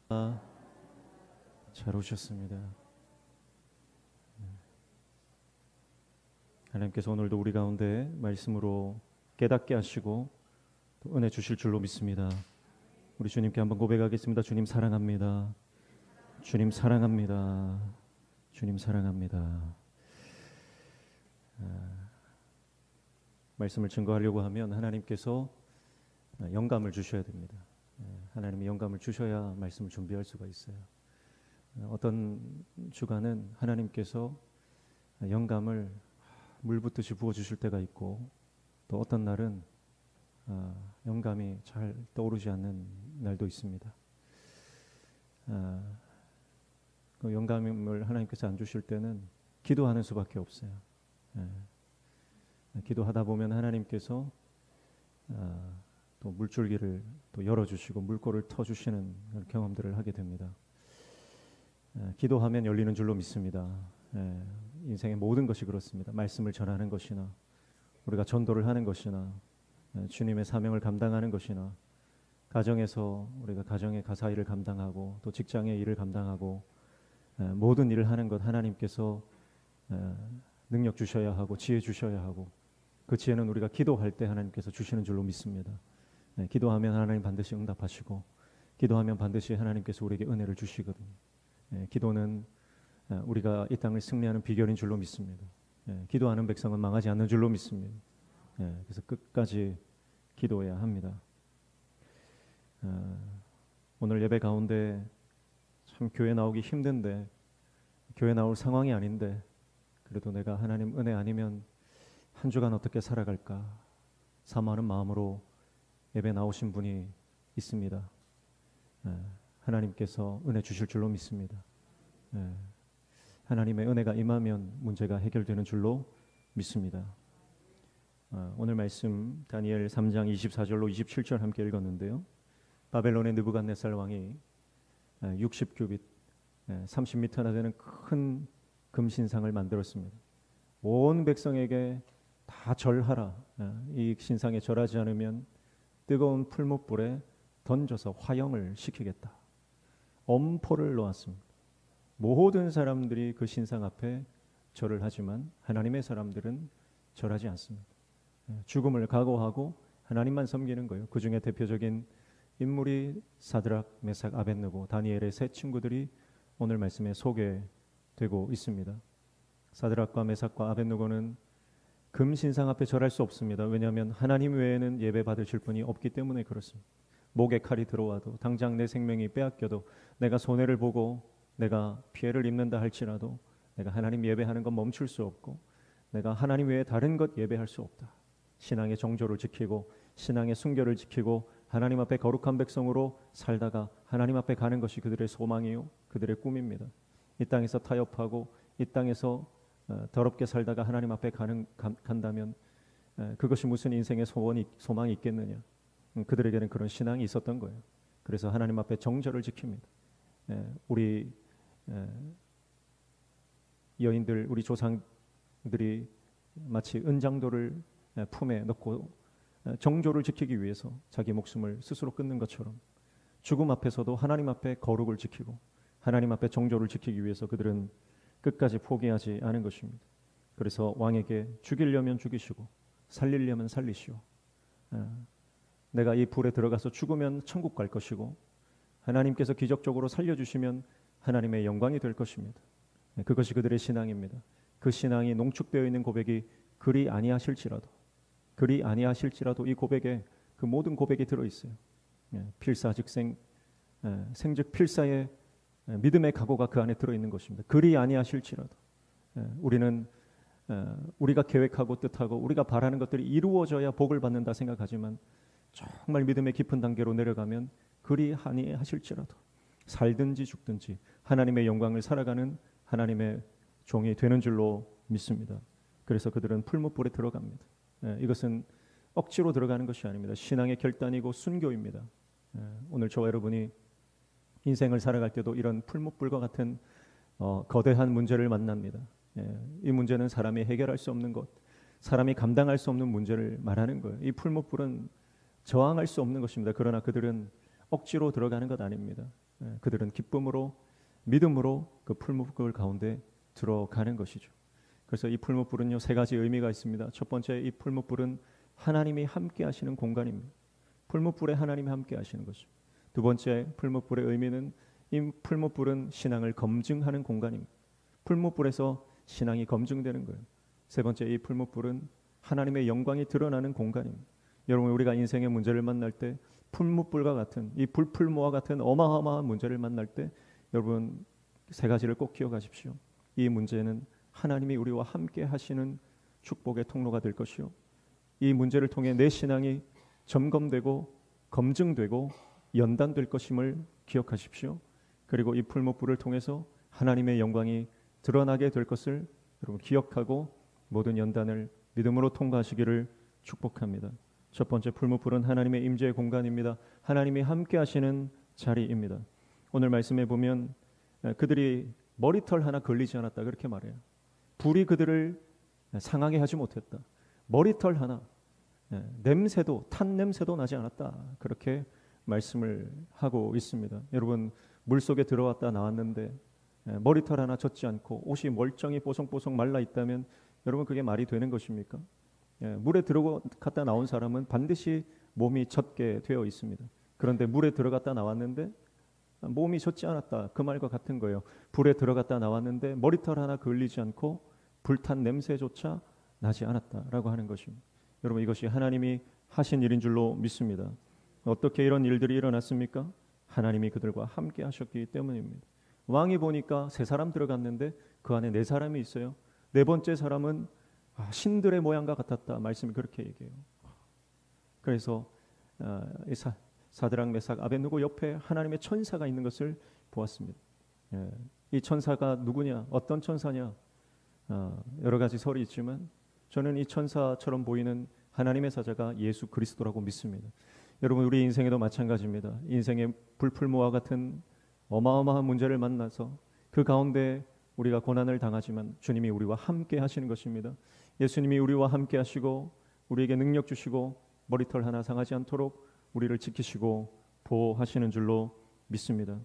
잘 오셨습니다. 하나님께서 오늘도 우리 가운데 말씀으로 깨닫게 하시고 또 은혜 주실 줄로 믿습니다. 우리 주님께 한번 고백하겠습니다. 주님 사랑합니다. 주님 사랑합니다. 주님 사랑합니다. 말씀을 증거하려고 하면 하나님께서 영감을 주셔야 됩니다. 하나님이 영감을 주셔야 말씀을 준비할 수가 있어요. 어떤 주간은 하나님께서 영감을 물 붓듯이 부어주실 때가 있고, 또 어떤 날은 영감이 잘 떠오르지 않는 날도 있습니다. 그 영감을 하나님께서 안 주실 때는 기도하는 수밖에 없어요. 기도하다 보면 하나님께서 또 물줄기를 또 열어주시고 물꼬를 터주시는 경험들을 하게 됩니다. 기도하면 열리는 줄로 믿습니다. 인생의 모든 것이 그렇습니다. 말씀을 전하는 것이나 우리가 전도를 하는 것이나 주님의 사명을 감당하는 것이나 가정에서 우리가 가정의 가사 일을 감당하고 또 직장의 일을 감당하고 모든 일을 하는 것 하나님께서 능력 주셔야 하고 지혜 주셔야 하고, 그 지혜는 우리가 기도할 때 하나님께서 주시는 줄로 믿습니다. 기도하면 하나님 반드시 응답하시고, 기도하면 반드시 하나님께서 우리에게 은혜를 주시거든요. 기도는 우리가 이 땅을 승리하는 비결인 줄로 믿습니다. 기도하는 백성은 망하지 않는 줄로 믿습니다. 그래서 끝까지 기도해야 합니다. 오늘 예배 가운데 참 교회 나오기 힘든데, 교회 나올 상황이 아닌데 그래도 내가 하나님 은혜 아니면 한 주간 어떻게 살아갈까 사모하는 마음으로 예배 나오신 분이 있습니다. 하나님께서 은혜 주실 줄로 믿습니다. 하나님의 은혜가 임하면 문제가 해결되는 줄로 믿습니다. 오늘 말씀 다니엘 3장 24절로 27절 함께 읽었는데요. 바벨론의 느부갓네살 왕이 60규빗 30m나 되는 큰 금신상을 만들었습니다. 온 백성에게 다 절하라. 이 신상에 절하지 않으면 뜨거운 풀무불에 던져서 화형을 시키겠다. 엄포를 놓았습니다. 모든 사람들이 그 신상 앞에 절을 하지만 하나님의 사람들은 절하지 않습니다. 죽음을 각오하고 하나님만 섬기는 거예요. 그 중에 대표적인 인물이 사드락, 메삭, 아벳느고, 다니엘의 세 친구들이 오늘 말씀에 소개되고 있습니다. 사드락과 메삭과 아벳느고는 금신상 앞에 절할 수 없습니다. 왜냐하면 하나님 외에는 예배 받으실 분이 없기 때문에 그렇습니다. 목에 칼이 들어와도, 당장 내 생명이 빼앗겨도, 내가 손해를 보고 내가 피해를 입는다 할지라도 내가 하나님 예배하는 건 멈출 수 없고, 내가 하나님 외에 다른 것 예배할 수 없다. 신앙의 정조를 지키고 신앙의 순결을 지키고 하나님 앞에 거룩한 백성으로 살다가 하나님 앞에 가는 것이 그들의 소망이요 그들의 꿈입니다. 이 땅에서 타협하고 이 땅에서 더럽게 살다가 하나님 앞에 간다면 그것이 무슨 인생의 소망이 있겠느냐. 그들에게는 그런 신앙이 있었던 거예요. 그래서 하나님 앞에 정절을 지킵니다. 우리 여인들, 우리 조상들이 마치 은장도를 품에 넣고 정조를 지키기 위해서 자기 목숨을 스스로 끊는 것처럼 죽음 앞에서도 하나님 앞에 거룩을 지키고 하나님 앞에 정조를 지키기 위해서 그들은 끝까지 포기하지 않은 것입니다. 그래서 왕에게 죽이려면 죽이시고 살리려면 살리시오. 내가 이 불에 들어가서 죽으면 천국 갈 것이고 하나님께서 기적적으로 살려주시면 하나님의 영광이 될 것입니다. 그것이 그들의 신앙입니다. 그 신앙이 농축되어 있는 고백이 그리 아니하실지라도 이 고백에 그 모든 고백이 들어있어요. 필사즉생, 생즉 필사의 믿음의 각오가 그 안에 들어있는 것입니다. 그리 아니하실지라도 우리는 우리가 계획하고 뜻하고 우리가 바라는 것들이 이루어져야 복을 받는다 생각하지만 정말 믿음의 깊은 단계로 내려가면 그리 아니하실지라도 살든지 죽든지 하나님의 영광을 살아가는 하나님의 종이 되는 줄로 믿습니다. 그래서 그들은 풀무불에 들어갑니다. 이것은 억지로 들어가는 것이 아닙니다. 신앙의 결단이고 순교입니다. 오늘 저와 여러분이 인생을 살아갈 때도 이런 풀무불과 같은 거대한 문제를 만납니다. 이 문제는 사람이 해결할 수 없는 것, 사람이 감당할 수 없는 문제를 말하는 거예요. 이 풀무불은 저항할 수 없는 것입니다. 그러나 그들은 억지로 들어가는 것 아닙니다. 그들은 기쁨으로 믿음으로 그 풀무불 가운데 들어가는 것이죠. 그래서 이 풀무불은요, 세 가지 의미가 있습니다. 첫 번째, 이 풀무불은 하나님이 함께 하시는 공간입니다. 풀무불에 하나님이 함께 하시는 것입니다. 두 번째, 풀무불의 의미는 이 풀무불은 신앙을 검증하는 공간입니다. 풀무불에서 신앙이 검증되는 거예요. 세 번째, 이 풀무불은 하나님의 영광이 드러나는 공간입니다. 여러분, 우리가 인생의 문제를 만날 때 풀무불과 같은 이 불풀무와 같은 어마어마한 문제를 만날 때 여러분 세 가지를 꼭 기억하십시오. 이 문제는 하나님이 우리와 함께 하시는 축복의 통로가 될 것이요, 이 문제를 통해 내 신앙이 점검되고 검증되고 연단될 것임을 기억하십시오. 그리고 이 풀무불을 통해서 하나님의 영광이 드러나게 될 것을 여러분 기억하고 모든 연단을 믿음으로 통과하시기를 축복합니다. 첫 번째, 풀무불은 하나님의 임재의 공간입니다. 하나님이 함께 하시는 자리입니다. 오늘 말씀에 보면 그들이 머리털 하나 걸리지 않았다 그렇게 말해요. 불이 그들을 상하게 하지 못했다. 머리털 하나, 냄새도 탄 냄새도 나지 않았다 그렇게 말씀을 하고 있습니다. 여러분, 물속에 들어왔다 나왔는데 머리털 하나 젖지 않고 옷이 멀쩡히 뽀송뽀송 말라 있다면 여러분 그게 말이 되는 것입니까? 물에 들어갔다 나온 사람은 반드시 몸이 젖게 되어 있습니다. 그런데 물에 들어갔다 나왔는데 몸이 젖지 않았다, 그 말과 같은 거예요. 불에 들어갔다 나왔는데 머리털 하나 걸리지 않고 불탄 냄새조차 나지 않았다라고 하는 것입니다. 여러분, 이것이 하나님이 하신 일인 줄로 믿습니다. 어떻게 이런 일들이 일어났습니까? 하나님이 그들과 함께 하셨기 때문입니다. 왕이 보니까 세 사람 들어갔는데 그 안에 네 사람이 있어요. 네 번째 사람은 신들의 모양과 같았다, 말씀이 그렇게 얘기해요. 그래서 사드락 메삭 아벳느고 옆에 하나님의 천사가 있는 것을 보았습니다. 이 천사가 누구냐, 어떤 천사냐, 여러 가지 설이 있지만 저는 이 천사처럼 보이는 하나님의 사자가 예수 그리스도라고 믿습니다. 여러분, 우리 인생에도 마찬가지입니다. 인생의 불풀무와 같은 어마어마한 문제를 만나서 그 가운데 우리가 고난을 당하지만 주님이 우리와 함께 하시는 것입니다. 예수님이 우리와 함께 하시고 우리에게 능력 주시고 머리털 하나 상하지 않도록 우리를 지키시고 보호하시는 줄로 믿습니다.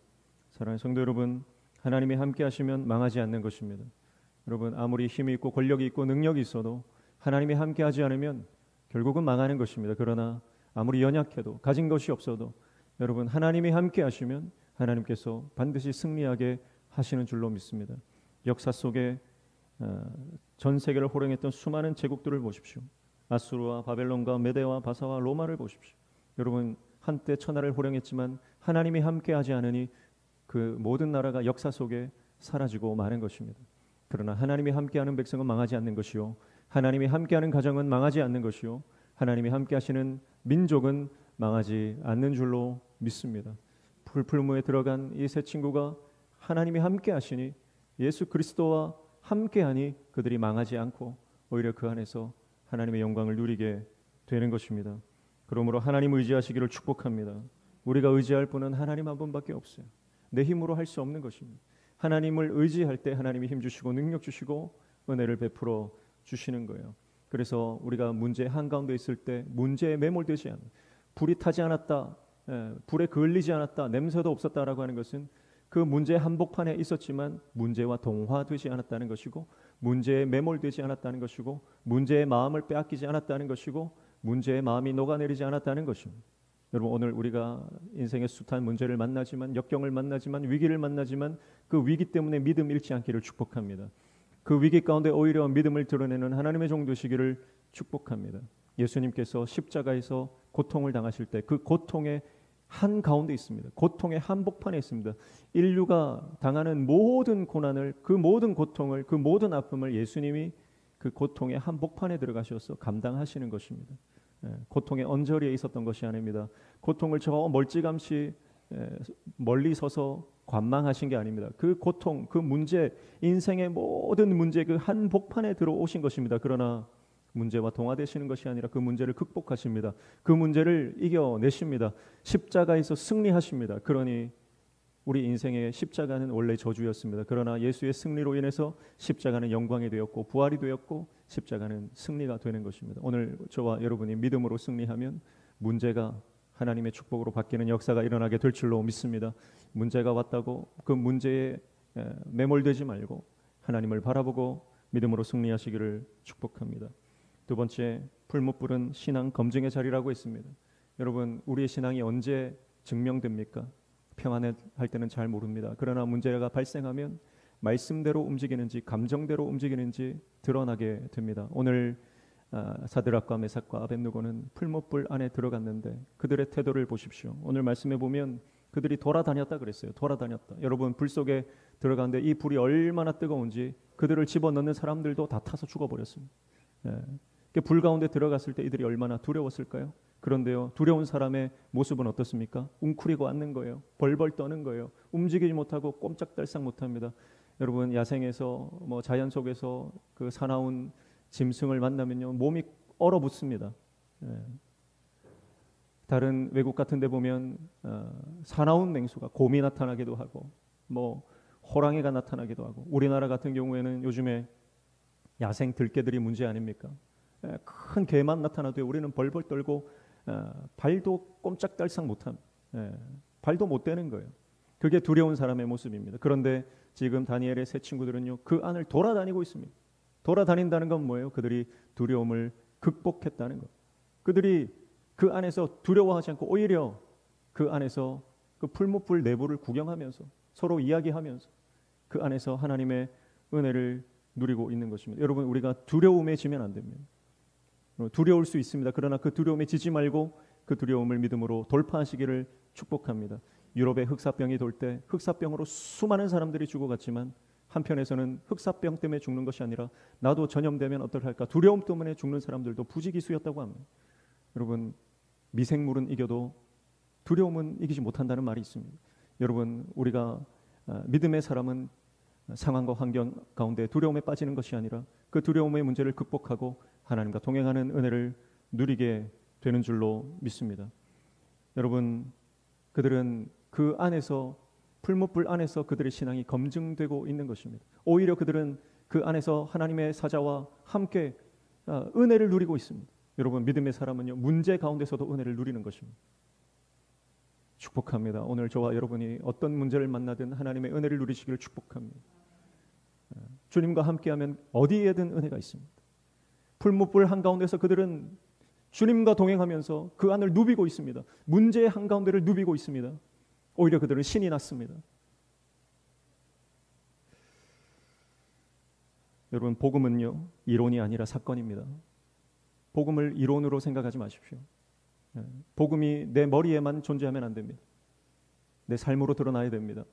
사랑하는 성도 여러분, 하나님이 함께 하시면 망하지 않는 것입니다. 여러분, 아무리 힘이 있고 권력이 있고 능력이 있어도 하나님이 함께 하지 않으면 결국은 망하는 것입니다. 그러나 아무리 연약해도 가진 것이 없어도 여러분, 하나님이 함께 하시면 하나님께서 반드시 승리하게 하시는 줄로 믿습니다. 역사 속에 전 세계를 호령했던 수많은 제국들을 보십시오. 아수르와 바벨론과 메대와 바사와 로마를 보십시오. 여러분, 한때 천하를 호령했지만 하나님이 함께하지 않으니 그 모든 나라가 역사 속에 사라지고 마는 것입니다. 그러나 하나님이 함께하는 백성은 망하지 않는 것이요, 하나님이 함께하는 가정은 망하지 않는 것이요, 하나님이 함께하시는 민족은 망하지 않는 줄로 믿습니다. 불풀무에 들어간 이 세 친구가 하나님이 함께하시니 예수 그리스도와 함께하니 그들이 망하지 않고 오히려 그 안에서 하나님의 영광을 누리게 되는 것입니다. 그러므로 하나님 의지하시기를 축복합니다. 우리가 의지할 분은 하나님 한 분밖에 없어요. 내 힘으로 할 수 없는 것입니다. 하나님을 의지할 때 하나님이 힘 주시고 능력 주시고 은혜를 베풀어 주시는 거예요. 그래서 우리가 문제 한가운데 있을 때 문제에 매몰되지 않는, 불이 타지 않았다, 불에 그을리지 않았다, 냄새도 없었다라고 하는 것은 그 문제 한복판에 있었지만 문제와 동화되지 않았다는 것이고, 문제에 매몰되지 않았다는 것이고, 문제의 마음을 빼앗기지 않았다는 것이고, 문제의 마음이 녹아내리지 않았다는 것입니다. 여러분, 오늘 우리가 인생의 숱한 문제를 만나지만, 역경을 만나지만, 위기를 만나지만 그 위기 때문에 믿음 잃지 않기를 축복합니다. 그 위기 가운데 오히려 믿음을 드러내는 하나님의 종 되시기를 축복합니다. 예수님께서 십자가에서 고통을 당하실 때 그 고통의 한 가운데 있습니다. 고통의 한복판에 있습니다. 인류가 당하는 모든 고난을, 그 모든 고통을, 그 모든 아픔을 예수님이 그 고통의 한복판에 들어가셔서 감당하시는 것입니다. 고통의 언저리에 있었던 것이 아닙니다. 고통을 저 멀찌감치 멀리 서서 관망하신 게 아닙니다. 그 고통, 그 문제, 인생의 모든 문제 그 한복판에 들어오신 것입니다. 그러나 문제와 동화되시는 것이 아니라 그 문제를 극복하십니다. 그 문제를 이겨내십니다. 십자가에서 승리하십니다. 그러니 우리 인생의 십자가는 원래 저주였습니다. 그러나 예수의 승리로 인해서 십자가는 영광이 되었고 부활이 되었고 십자가는 승리가 되는 것입니다. 오늘 저와 여러분이 믿음으로 승리하면 문제가 하나님의 축복으로 바뀌는 역사가 일어나게 될 줄로 믿습니다. 문제가 왔다고 그 문제에 매몰되지 말고 하나님을 바라보고 믿음으로 승리하시기를 축복합니다. 두 번째, 풀무불은 신앙 검증의 자리라고 했습니다. 여러분, 우리의 신앙이 언제 증명됩니까? 평안할 때는 잘 모릅니다. 그러나 문제가 발생하면 말씀대로 움직이는지 감정대로 움직이는지 드러나게 됩니다. 오늘 사드락과 메삭과 아벳느고는 풀무불 안에 들어갔는데 그들의 태도를 보십시오. 오늘 말씀에 보면 그들이 돌아다녔다 그랬어요. 돌아다녔다. 여러분, 불 속에 들어가는데 이 불이 얼마나 뜨거운지 그들을 집어넣는 사람들도 다 타서 죽어버렸습니다. 불 가운데 들어갔을 때 이들이 얼마나 두려웠을까요? 그런데요, 두려운 사람의 모습은 어떻습니까? 웅크리고 앉는 거예요. 벌벌 떠는 거예요. 움직이지 못하고 꼼짝달싹 못합니다. 여러분, 야생에서 자연 속에서 그 사나운 짐승을 만나면요, 몸이 얼어붙습니다. 다른 외국 같은 데 보면 사나운 맹수가 곰이 나타나기도 하고 호랑이가 나타나기도 하고, 우리나라 같은 경우에는 요즘에 야생 들개들이 문제 아닙니까? 큰 개만 나타나도 우리는 벌벌 떨고 발도 꼼짝달싹 못합니다. 발도 못 대는 거예요. 그게 두려운 사람의 모습입니다. 그런데 지금 다니엘의 세 친구들은요, 그 안을 돌아다니고 있습니다. 돌아다닌다는 건 뭐예요? 그들이 두려움을 극복했다는 것. 그들이 그 안에서 두려워하지 않고 오히려 그 안에서 그 풀무불 내부를 구경하면서 서로 이야기하면서 그 안에서 하나님의 은혜를 누리고 있는 것입니다. 여러분, 우리가 두려움에 지면 안 됩니다. 두려울 수 있습니다. 그러나 그 두려움에 지지 말고 그 두려움을 믿음으로 돌파하시기를 축복합니다. 유럽에 흑사병이 돌 때 흑사병으로 수많은 사람들이 죽어갔지만 한편에서는 흑사병 때문에 죽는 것이 아니라 나도 전염되면 어떡할까 두려움 때문에 죽는 사람들도 부지기수였다고 합니다. 여러분, 미생물은 이겨도 두려움은 이기지 못한다는 말이 있습니다. 여러분, 우리가 믿음의 사람은 상황과 환경 가운데 두려움에 빠지는 것이 아니라 그 두려움의 문제를 극복하고 하나님과 동행하는 은혜를 누리게 되는 줄로 믿습니다. 여러분, 그들은 그 안에서 풀무불 안에서 그들의 신앙이 검증되고 있는 것입니다. 오히려 그들은 그 안에서 하나님의 사자와 함께 은혜를 누리고 있습니다. 여러분, 믿음의 사람은요, 문제 가운데서도 은혜를 누리는 것입니다. 축복합니다. 오늘 저와 여러분이 어떤 문제를 만나든 하나님의 은혜를 누리시기를 축복합니다. 주님과 함께하면 어디에든 은혜가 있습니다. 풀무불 한가운데서 그들은 주님과 동행하면서 그 안을 누비고 있습니다. 문제의 한가운데를 누비고 있습니다. 오히려 그들은 신이 났습니다. 여러분, 복음은요, 이론이 아니라 사건입니다. 복음을 이론으로 생각하지 마십시오. 복음이 내 머리에만 존재하면 안 됩니다. 내 삶으로 드러나야 됩니다.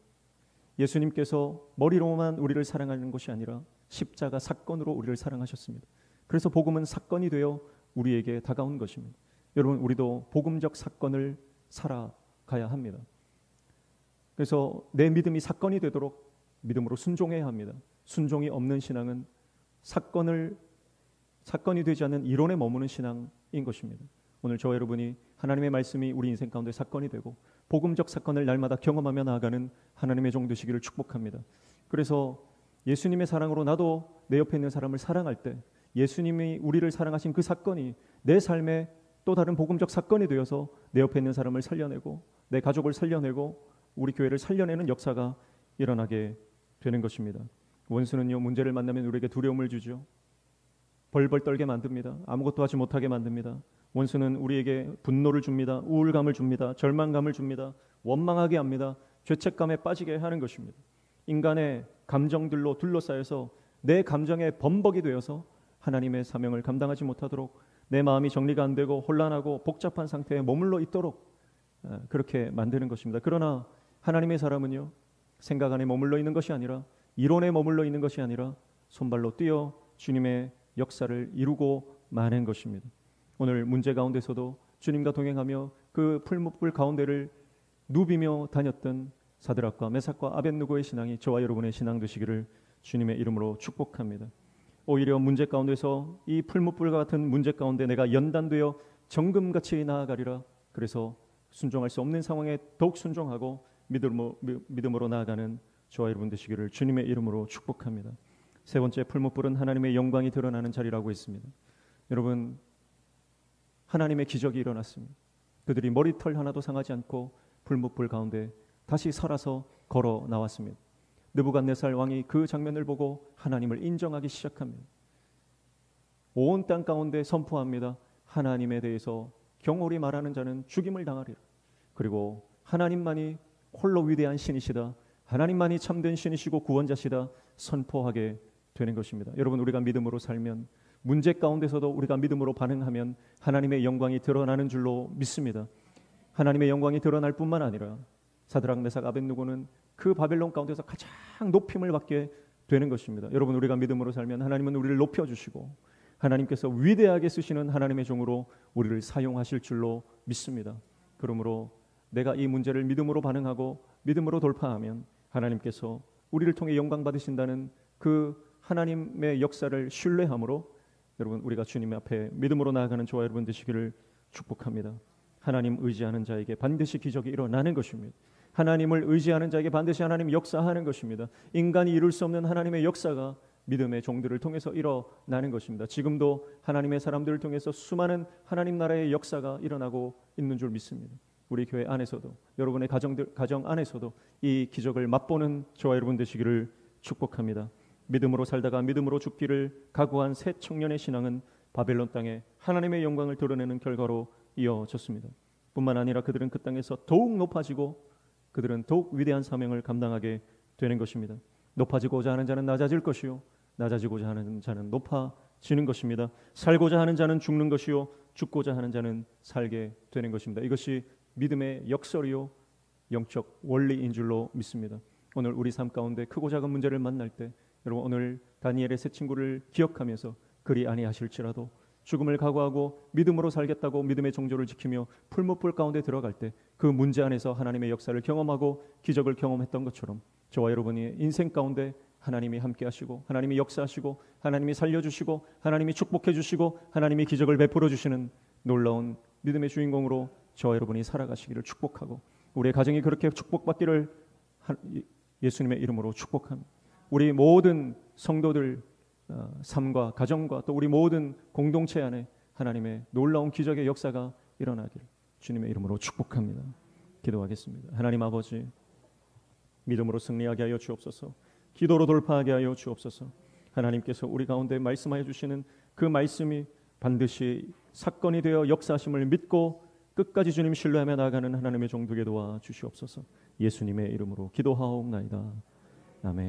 예수님께서 머리로만 우리를 사랑하는 것이 아니라 십자가 사건으로 우리를 사랑하셨습니다. 그래서 복음은 사건이 되어 우리에게 다가온 것입니다. 여러분, 우리도 복음적 사건을 살아가야 합니다. 그래서 내 믿음이 사건이 되도록 믿음으로 순종해야 합니다. 순종이 없는 신앙은 사건이 되지 않는 이론에 머무는 신앙인 것입니다. 오늘 저와 여러분이 하나님의 말씀이 우리 인생 가운데 사건이 되고 복음적 사건을 날마다 경험하며 나아가는 하나님의 종 되시기를 축복합니다. 그래서 예수님의 사랑으로 나도 내 옆에 있는 사람을 사랑할 때 예수님이 우리를 사랑하신 그 사건이 내 삶에 또 다른 복음적 사건이 되어서 내 옆에 있는 사람을 살려내고 내 가족을 살려내고 우리 교회를 살려내는 역사가 일어나게 되는 것입니다. 원수는요, 문제를 만나면 우리에게 두려움을 주죠. 벌벌 떨게 만듭니다. 아무것도 하지 못하게 만듭니다. 원수는 우리에게 분노를 줍니다. 우울감을 줍니다. 절망감을 줍니다. 원망하게 합니다. 죄책감에 빠지게 하는 것입니다. 인간의 감정들로 둘러싸여서 내 감정에 범벅이 되어서 하나님의 사명을 감당하지 못하도록 내 마음이 정리가 안 되고 혼란하고 복잡한 상태에 머물러 있도록 그렇게 만드는 것입니다. 그러나 하나님의 사람은요, 생각 안에 머물러 있는 것이 아니라 이론에 머물러 있는 것이 아니라 손발로 뛰어 주님의 역사를 이루고 마는 것입니다. 오늘 문제 가운데서도 주님과 동행하며 그 풀무불 가운데를 누비며 다녔던 사드락과 메삭과 아벳느고의 신앙이 저와 여러분의 신앙 되시기를 주님의 이름으로 축복합니다. 오히려 문제 가운데서 이 풀무불과 같은 문제 가운데 내가 연단되어 정금같이 나아가리라. 그래서 순종할 수 없는 상황에 더욱 순종하고 믿음으로 나아가는 저와 여러분 되시기를 주님의 이름으로 축복합니다. 세 번째, 풀무불은 하나님의 영광이 드러나는 자리라고 했습니다. 여러분, 하나님의 기적이 일어났습니다. 그들이 머리털 하나도 상하지 않고 풀무불 가운데 다시 살아서 걸어 나왔습니다. 느부갓네살 왕이 그 장면을 보고 하나님을 인정하기 시작합니다. 온 땅 가운데 선포합니다. 하나님에 대해서 경홀히 말하는 자는 죽임을 당하리라. 그리고 하나님만이 홀로 위대한 신이시다, 하나님만이 참된 신이시고 구원자시다 선포하게 되는 것입니다. 여러분, 우리가 믿음으로 살면, 문제 가운데서도 우리가 믿음으로 반응하면 하나님의 영광이 드러나는 줄로 믿습니다. 하나님의 영광이 드러날 뿐만 아니라 사드락, 메삭, 아벳느고는 그 바벨론 가운데서 가장 높임을 받게 되는 것입니다. 여러분, 우리가 믿음으로 살면 하나님은 우리를 높여주시고 하나님께서 위대하게 쓰시는 하나님의 종으로 우리를 사용하실 줄로 믿습니다. 그러므로 내가 이 문제를 믿음으로 반응하고 믿음으로 돌파하면 하나님께서 우리를 통해 영광 받으신다는 그 하나님의 역사를 신뢰함으로 여러분, 우리가 주님 앞에 믿음으로 나아가는 저와 여러분 되시기를 축복합니다. 하나님 의지하는 자에게 반드시 기적이 일어나는 것입니다. 하나님을 의지하는 자에게 반드시 하나님이 역사하는 것입니다. 인간이 이룰 수 없는 하나님의 역사가 믿음의 종들을 통해서 일어나는 것입니다. 지금도 하나님의 사람들을 통해서 수많은 하나님 나라의 역사가 일어나고 있는 줄 믿습니다. 우리 교회 안에서도, 여러분의 가정 안에서도 이 기적을 맛보는 저와 여러분 되시기를 축복합니다. 믿음으로 살다가 믿음으로 죽기를 각오한 새 청년의 신앙은 바벨론 땅에 하나님의 영광을 드러내는 결과로 이어졌습니다. 뿐만 아니라 그들은 그 땅에서 더욱 높아지고 그들은 더욱 위대한 사명을 감당하게 되는 것입니다. 높아지고자 하는 자는 낮아질 것이요, 낮아지고자 하는 자는 높아지는 것입니다. 살고자 하는 자는 죽는 것이요, 죽고자 하는 자는 살게 되는 것입니다. 이것이 믿음의 역설이요 영적 원리인 줄로 믿습니다. 오늘 우리 삶 가운데 크고 작은 문제를 만날 때 여러분, 오늘 다니엘의 세 친구를 기억하면서 그리 아니하실지라도 죽음을 각오하고 믿음으로 살겠다고 믿음의 종조를 지키며 풀무불 가운데 들어갈 때 그 문제 안에서 하나님의 역사를 경험하고 기적을 경험했던 것처럼 저와 여러분이 인생 가운데 하나님이 함께 하시고 하나님이 역사하시고 하나님이 살려주시고 하나님이 축복해 주시고 하나님이 기적을 베풀어 주시는 놀라운 믿음의 주인공으로 저와 여러분이 살아가시기를 축복하고, 우리의 가정이 그렇게 축복받기를 예수님의 이름으로 축복합니다. 우리 모든 성도들 삶과 가정과 또 우리 모든 공동체 안에 하나님의 놀라운 기적의 역사가 일어나기를 주님의 이름으로 축복합니다. 기도하겠습니다. 하나님 아버지, 믿음으로 승리하게 하여 주옵소서. 기도로 돌파하게 하여 주옵소서. 하나님께서 우리 가운데 말씀하여 주시는 그 말씀이 반드시 사건이 되어 역사하심을 믿고 끝까지 주님 신뢰하며 나아가는 하나님의 종들에게 도와 주시옵소서. 예수님의 이름으로 기도하옵나이다. 아멘.